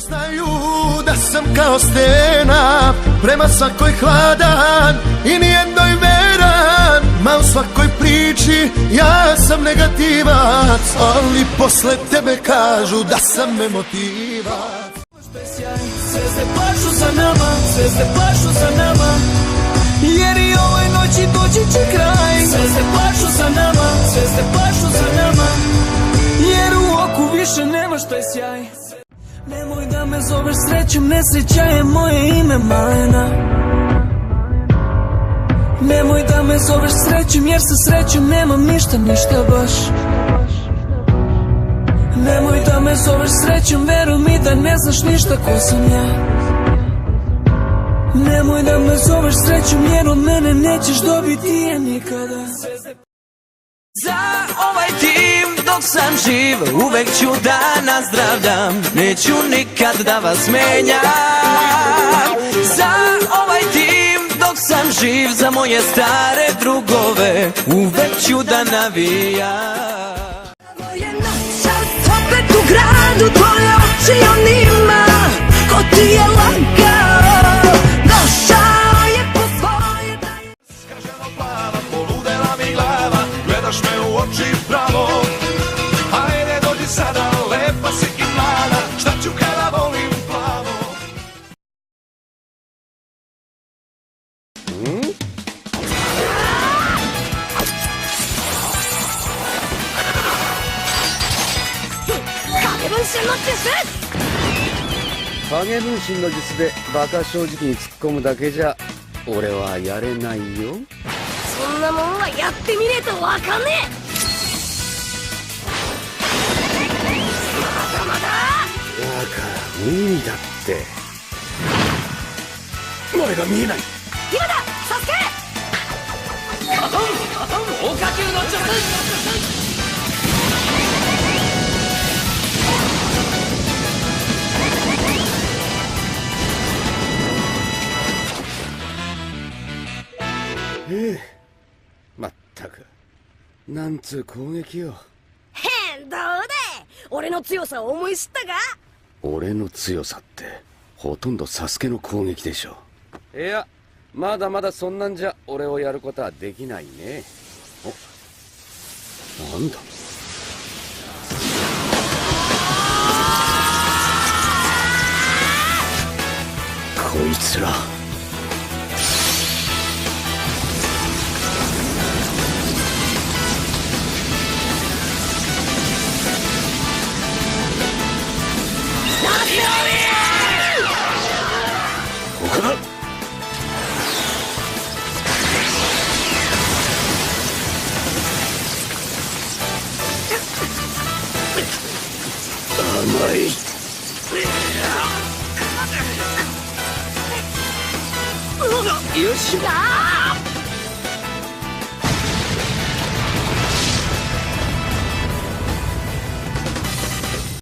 Znaju da sam kao stena, prema svakoj hladan i nijednoj veran. Ma u svakoj priči ja sam negativac, ali posle tebe kažu da sam emotivac. Zvezde plaču za nama, zvezde plaču za nama, jer i ovoj noći doći će kraj. Zvezde plaču za nama, zvezde plaču za nama, jer u oku više nema što je sjaj. Nemoj da me zoveš srećom, nesreća je moje ime malena. Nemoj da me zoveš srećom, jer sa srećom nemam ništa, ništa baš. Nemoj da me zoveš srećom, veruj mi da ne znaš ništa ko sam ja. Nemoj da me zoveš srećom, jer od mene nećeš dobiti je nikada. Za ovaj tim dok sam živ uvek ću da nazdravljam, neću nikad da vas menjam. Za ovaj tim dok sam živ, za moje stare drugove uvek ću da navijam. Ovo je noćas opet u gradu, tvoje oči on ima, ko ti je lagao, došao je po svoje dane. Skaženo plava, poludela mi glava, gledaš me u oči pravo. Hajde dođi sada, lepa si i mlada, šta ću kada volim plavo.影分身の術でバカ正直に突っ込むだけじゃ俺はやれないよ。そんなもんはやってみねえとわかんねえ。まだまだだから無理だって。俺が見えない。今だサスケ。アトン大火球の術。まったくなんつう攻撃よ。へんどうだい、俺の強さを思い知ったか。俺の強さってほとんどサスケの攻撃でしょ。いやまだまだそんなんじゃ俺をやることはできないね。お、なんだこいつら。岡田甘い。よし。